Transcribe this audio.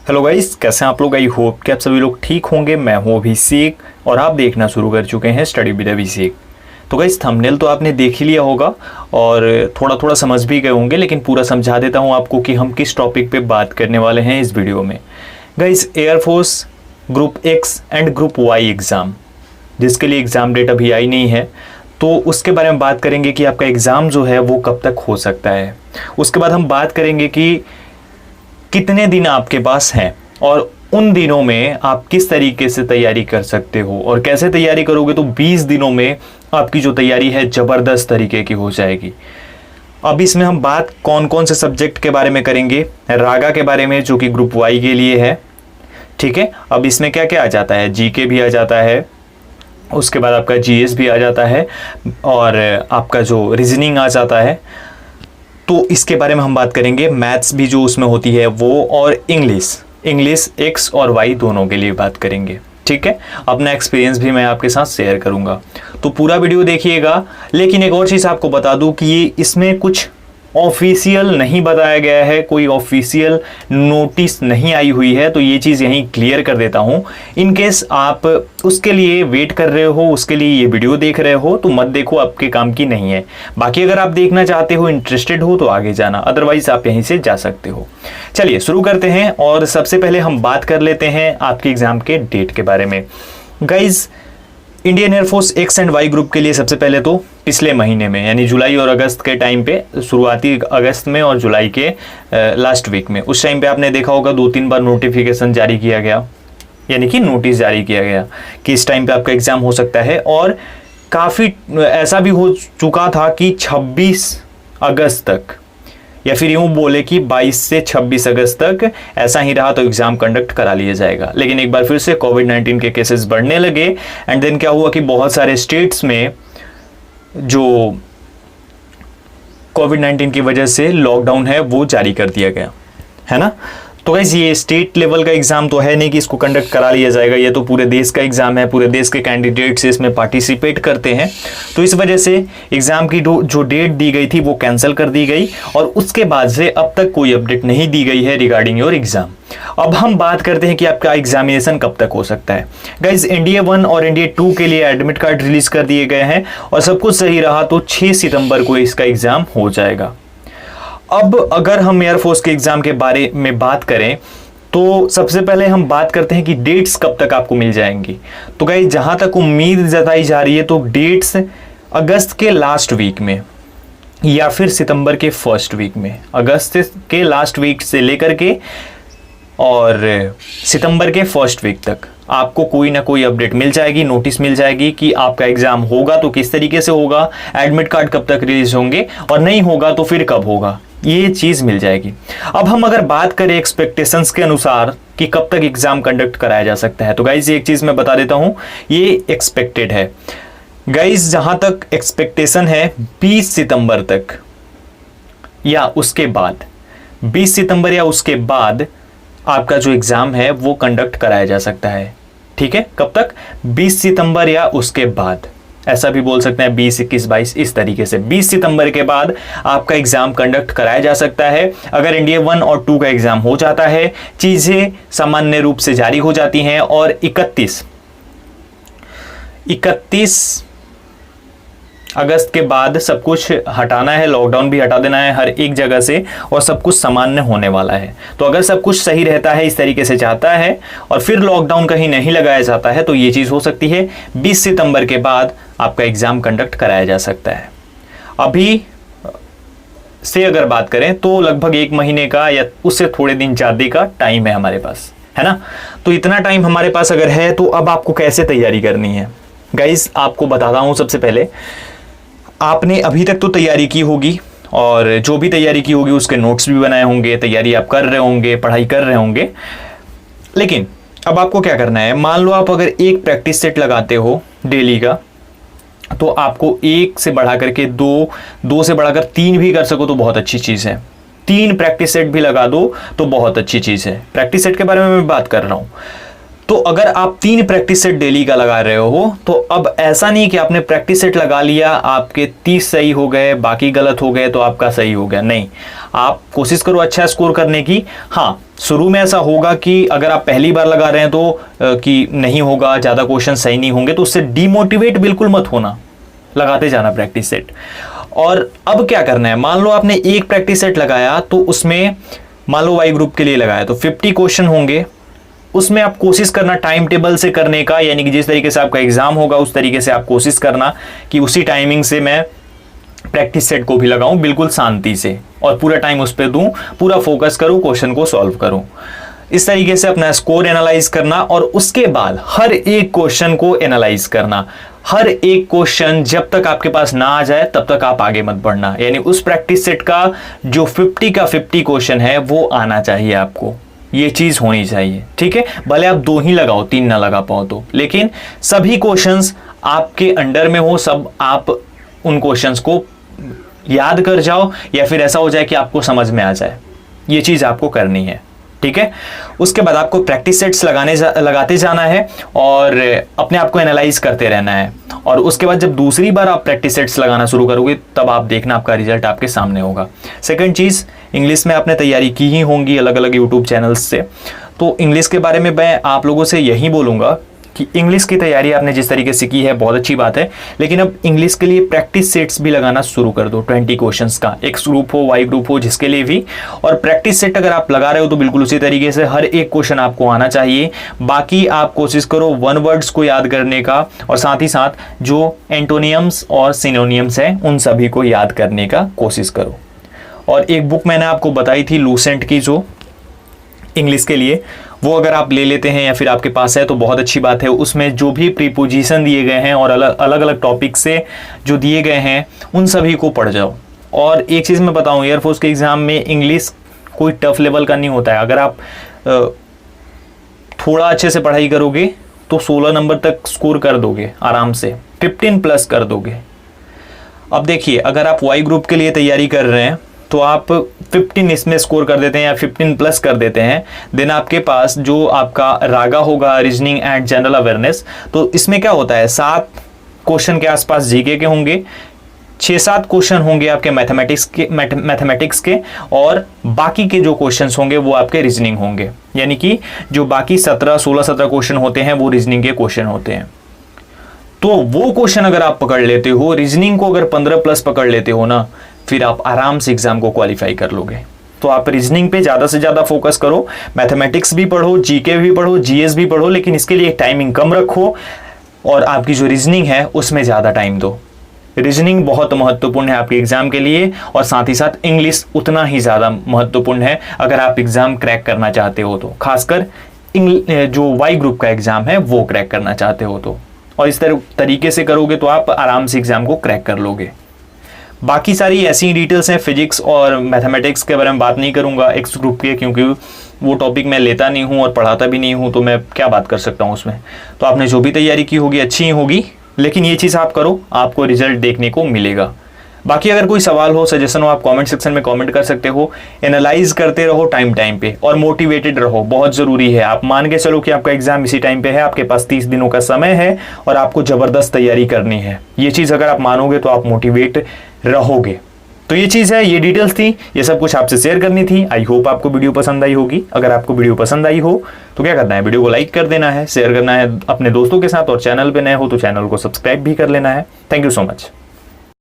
Hello guys, कैसे हैं आप लोग। आई होप कि आप सभी लोग ठीक होंगे। मैं हूं अभिषेक और आप देखना शुरू कर चुके हैं स्टडी विद अभिषेक। तो गाइस, थंबनेल तो आपने देख ही लिया होगा और थोड़ा थोड़ा समझ भी गए होंगे, लेकिन पूरा समझा देता हूं आपको कि हम किस टॉपिक पे बात करने वाले हैं इस वीडियो में। Guys, air force group X and group Y exam, जिसके लिए एग्ज़ाम डेट अभी आई नहीं है, तो उसके बारे में बात करेंगे कि आपका एग्ज़ाम जो है वो कब तक हो सकता है। उसके बाद हम बात करेंगे कि कितने दिन आपके पास हैं और उन दिनों में आप किस तरीके से तैयारी कर सकते हो, और कैसे तैयारी करोगे तो 20 दिनों में आपकी जो तैयारी है ज़बरदस्त तरीके की हो जाएगी। अब इसमें हम बात कौन कौन से सब्जेक्ट के बारे में करेंगे। रागा के बारे में, जो कि ग्रुप वाई के लिए है, ठीक है। अब इसमें क्या क्या आ जाता है, जीके भी आ जाता है, उसके बाद आपका जीएस भी आ जाता है और आपका जो रीजनिंग आ जाता है, तो इसके बारे में हम बात करेंगे। मैथ्स भी जो उसमें होती है वो, और इंग्लिश एक्स और वाई दोनों के लिए बात करेंगे, ठीक है। अपना एक्सपीरियंस भी मैं आपके साथ शेयर करूंगा, तो पूरा वीडियो देखिएगा। लेकिन एक और चीज़ आपको बता दूं कि ये इसमें कुछ ऑफिशियल नहीं बताया गया है, कोई ऑफिशियल नोटिस नहीं आई हुई है, तो ये चीज़ यहीं क्लियर कर देता हूँ। इन केस आप उसके लिए वेट कर रहे हो, उसके लिए ये वीडियो देख रहे हो, तो मत देखो, आपके काम की नहीं है। बाकी अगर आप देखना चाहते हो, इंटरेस्टेड हो, तो आगे जाना, अदरवाइज आप यहीं से जा सकते हो। चलिए शुरू करते हैं और सबसे पहले हम बात कर लेते हैं आपके एग्जाम के डेट के बारे में। Guys, Indian air force X and Y group के लिए सबसे पहले तो पिछले महीने में, यानी जुलाई और अगस्त के टाइम पे, शुरुआती अगस्त में और जुलाई के लास्ट वीक में, उस टाइम पे आपने देखा होगा 2-3 बार नोटिफिकेशन जारी किया गया, यानी कि नोटिस जारी किया गया कि इस टाइम पे आपका एग्ज़ाम हो सकता है। और काफ़ी ऐसा भी हो चुका था कि 26 अगस्त तक, या फिर यूँ बोले कि 22 से 26 अगस्त तक ऐसा ही रहा तो एग्ज़ाम कंडक्ट करा लिया जाएगा। लेकिन एक बार फिर से कोविड-19 के केसेस बढ़ने लगे एंड देन क्या हुआ कि बहुत सारे स्टेट्स में जो कोविड-19 की वजह से लॉकडाउन है वो जारी कर दिया गया है ना। तो गाइस, ये स्टेट लेवल का एग्ज़ाम तो है नहीं कि इसको कंडक्ट करा लिया जाएगा, ये तो पूरे देश का एग्ज़ाम है, पूरे देश के कैंडिडेट्स इसमें पार्टिसिपेट करते हैं। तो इस वजह से एग्ज़ाम की जो डेट दी गई थी वो कैंसिल कर दी गई और उसके बाद से अब तक कोई अपडेट नहीं दी गई है रिगार्डिंग योर एग्ज़ाम। अब हम बात करते हैं कि आपका एग्जामिनेशन कब तक हो सकता है। गाइज, इंडिया 1 और इंडिया 2 के लिए एडमिट कार्ड रिलीज कर दिए गए हैं और सब कुछ सही रहा तो 6 सितंबर को इसका एग्ज़ाम हो जाएगा। अब अगर हम एयरफोर्स के एग्ज़ाम के बारे में बात करें तो सबसे पहले हम बात करते हैं कि डेट्स कब तक आपको मिल जाएंगी। तो गाइस, जहां तक उम्मीद जताई जा रही है तो डेट्स अगस्त के लास्ट वीक में या फिर सितंबर के फर्स्ट वीक में, अगस्त के लास्ट वीक से लेकर के और सितंबर के फर्स्ट वीक तक आपको कोई ना कोई अपडेट मिल जाएगी, नोटिस मिल जाएगी कि आपका एग्ज़ाम होगा तो किस तरीके से होगा, एडमिट कार्ड कब तक रिलीज होंगे, और नहीं होगा तो फिर कब होगा, ये चीज़ मिल जाएगी। अब हम अगर बात करें एक्सपेक्टेशंस के अनुसार कि कब तक एग्ज़ाम कंडक्ट कराया जा सकता है, तो गाइज एक चीज़ मैं बता देता हूँ, ये एक्सपेक्टेड है। गाइज, जहाँ तक एक्सपेक्टेशन है 20 सितंबर तक या उसके बाद, 20 सितंबर या उसके बाद आपका जो एग्ज़ाम है वो कंडक्ट कराया जा सकता है, ठीक है। कब तक? 20 सितंबर या उसके बाद, ऐसा भी बोल सकते हैं 20, 21, 22, इस तरीके से 20 सितंबर के बाद आपका एग्ज़ाम कंडक्ट कराया जा सकता है। अगर इंडिया 1 और 2 का एग्ज़ाम हो जाता है, चीज़ें सामान्य रूप से जारी हो जाती हैं और 31 अगस्त के बाद सब कुछ हटाना है, लॉकडाउन भी हटा देना है हर एक जगह से और सब कुछ सामान्य होने वाला है। तो अगर सब कुछ सही रहता है, इस तरीके से जाता है और फिर लॉकडाउन कहीं नहीं लगाया जाता है, तो ये चीज़ हो सकती है 20 सितंबर के बाद आपका एग्ज़ाम कंडक्ट कराया जा सकता है। अभी से अगर बात करें तो लगभग 1 महीने का या उससे थोड़े दिन ज़्यादा का टाइम है हमारे पास, है ना। तो इतना टाइम हमारे पास अगर है तो अब आपको कैसे तैयारी करनी है। गाइज, आपको बताता हूँ, सबसे पहले आपने अभी तक तो तैयारी की होगी और जो भी तैयारी की होगी उसके नोट्स भी बनाए होंगे, तैयारी आप कर रहे होंगे, पढ़ाई कर रहे होंगे। लेकिन अब आपको क्या करना है, मान लो आप अगर एक प्रैक्टिस सेट लगाते हो डेली का, तो आपको 1 से बढ़ा करके 2 से बढ़ाकर 3 भी कर सको तो बहुत अच्छी चीज़ है। 3 प्रैक्टिस सेट भी लगा दो तो बहुत अच्छी चीज़ है। प्रैक्टिस सेट के बारे में मैं बात कर रहा हूँ। तो अगर आप 3 प्रैक्टिस सेट डेली का लगा रहे हो तो अब ऐसा नहीं कि आपने प्रैक्टिस सेट लगा लिया, आपके 30 सही हो गए, बाकी गलत हो गए तो आपका सही हो गया। नहीं, आप कोशिश करो अच्छा स्कोर करने की। हाँ, शुरू में ऐसा होगा कि अगर आप पहली बार लगा रहे हैं तो कि नहीं होगा, ज़्यादा क्वेश्चन सही नहीं होंगे, तो उससे डीमोटिवेट बिल्कुल मत होना, लगाते जाना प्रैक्टिस सेट। और अब क्या करना है, मान लो आपने एक प्रैक्टिस सेट लगाया तो उसमें मान लो वाई ग्रुप के लिए लगाया तो 50 क्वेश्चन होंगे, उसमें आप कोशिश करना टाइम टेबल से करने का, यानी कि जिस तरीके से आपका एग्जाम होगा उस तरीके से आप कोशिश करना कि उसी टाइमिंग से मैं प्रैक्टिस सेट को भी लगाऊं, बिल्कुल शांति से, और पूरा टाइम उस पर दूं, पूरा फोकस करूं, क्वेश्चन को सॉल्व करूं। इस तरीके से अपना स्कोर एनालाइज करना और उसके बाद हर एक क्वेश्चन को एनालाइज करना। हर एक क्वेश्चन जब तक आपके पास ना आ जाए तब तक आप आगे मत बढ़ना, यानी उस प्रैक्टिस सेट का जो 50 का 50 क्वेश्चन है वो आना चाहिए आपको, ये चीज होनी चाहिए। ठीक है, भले आप 2 ही लगाओ, 3 ना लगा पाओ तो, लेकिन सभी क्वेश्चंस आपके अंडर में हो, सब आप उन क्वेश्चंस को याद कर जाओ, या फिर ऐसा हो जाए कि आपको समझ में आ जाए। ये चीज आपको करनी है। ठीक है, उसके बाद आपको प्रैक्टिस सेट्स लगाते जाना है और अपने आप को एनालाइज करते रहना है। और उसके बाद जब दूसरी बार आप प्रैक्टिस सेट्स लगाना शुरू करोगे तब आप देखना आपका रिजल्ट आपके सामने होगा। सेकंड चीज़, इंग्लिश में आपने तैयारी की ही होंगी अलग अलग यूट्यूब चैनल्स से, तो इंग्लिश के बारे में मैं आप लोगों से यही बोलूँगा कि इंग्लिश की तैयारी आपने जिस तरीके से की है बहुत अच्छी बात है, लेकिन अब इंग्लिश के लिए प्रैक्टिस सेट्स भी लगाना शुरू कर दो। 20 क्वेश्चंस का, एक्स ग्रुप हो, वाई ग्रुप हो, जिसके लिए भी। और प्रैक्टिस सेट अगर आप लगा रहे हो तो बिल्कुल उसी तरीके से हर एक क्वेश्चन आपको आना चाहिए। बाकी आप कोशिश करो 1 वर्ड्स को याद करने का, और साथ ही साथ जो एंटोनियम्स और सिनोनियम्स हैं उन सभी को याद करने का कोशिश करो। और एक बुक मैंने आपको बताई थी लूसेंट की, जो इंग्लिश के लिए, वो अगर आप ले लेते हैं या फिर आपके पास है तो बहुत अच्छी बात है। उसमें जो भी प्रीपोजिशन दिए गए हैं और अलग अलग टॉपिक से जो दिए गए हैं उन सभी को पढ़ जाओ। और एक चीज़ मैं बताऊं, एयरफोर्स के एग्ज़ाम में इंग्लिश कोई टफ लेवल का नहीं होता है। अगर आप थोड़ा अच्छे से पढ़ाई करोगे तो 16 नंबर तक स्कोर कर दोगे आराम से, 15+ कर दोगे। अब देखिए, अगर आप वाई ग्रुप के लिए तैयारी कर रहे हैं तो आप 15 इसमें स्कोर कर देते हैं या 15+ कर देते हैं, देन आपके पास जो आपका रागा होगा, रीजनिंग एंड जनरल अवेयरनेस, तो इसमें क्या होता है 7 क्वेश्चन के आसपास जीके के होंगे, 6-7 क्वेश्चन होंगे आपके मैथमेटिक्स के, और बाकी के जो क्वेश्चंस होंगे वो आपके रीजनिंग होंगे। यानी कि जो बाकी 16-17 क्वेश्चन होते हैं वो रीजनिंग के क्वेश्चन होते हैं। तो वो क्वेश्चन अगर आप पकड़ लेते हो, रीजनिंग को अगर 15+ पकड़ लेते हो ना, फिर आप आराम से एग्जाम को क्वालिफाई कर लोगे। तो आप रीजनिंग पे ज़्यादा से ज़्यादा फोकस करो, मैथमेटिक्स भी पढ़ो, जीके भी पढ़ो, जीएस भी पढ़ो, लेकिन इसके लिए टाइमिंग कम रखो और आपकी जो रीजनिंग है उसमें ज़्यादा टाइम दो। रीजनिंग बहुत महत्वपूर्ण है आपके एग्जाम के लिए, और साथ ही साथ इंग्लिश उतना ही ज़्यादा महत्वपूर्ण है अगर आप एग्जाम क्रैक करना चाहते हो तो, खासकर जो वाई ग्रुप का एग्जाम है वो क्रैक करना चाहते हो तो। और इस तरीके से करोगे तो आप आराम से एग्जाम को क्रैक कर लोगे। बाकी सारी ऐसी डिटेल्स हैं, फिजिक्स और मैथमेटिक्स के बारे में बात नहीं करूंगा एक्स ग्रुप के, क्योंकि वो टॉपिक मैं लेता नहीं हूं और पढ़ाता भी नहीं हूं, तो मैं क्या बात कर सकता हूं उसमें। तो आपने जो भी तैयारी की होगी अच्छी ही होगी, लेकिन ये चीज़ आप करो, आपको रिजल्ट देखने को मिलेगा। बाकी अगर कोई सवाल हो, सजेशन हो, आप कमेंट सेक्शन में कमेंट कर सकते हो। एनालाइज करते रहो टाइम पे, और मोटिवेटेड रहो, बहुत ज़रूरी है। आप मान के चलो कि आपका एग्जाम इसी टाइम पे है, आपके पास 30 दिनों का समय है और आपको ज़बरदस्त तैयारी करनी है। ये चीज़ अगर आप मानोगे तो आप मोटिवेट रहोगे। तो ये चीज़ है, ये डिटेल्स थी, ये सब कुछ आपसे शेयर करनी थी। आई होप आपको वीडियो पसंद आई होगी। अगर आपको वीडियो पसंद आई हो तो क्या करना है, वीडियो को लाइक कर देना है, शेयर करना है अपने दोस्तों के साथ, और चैनल पे नए हो तो चैनल को सब्सक्राइब भी कर लेना है। Thank you so much.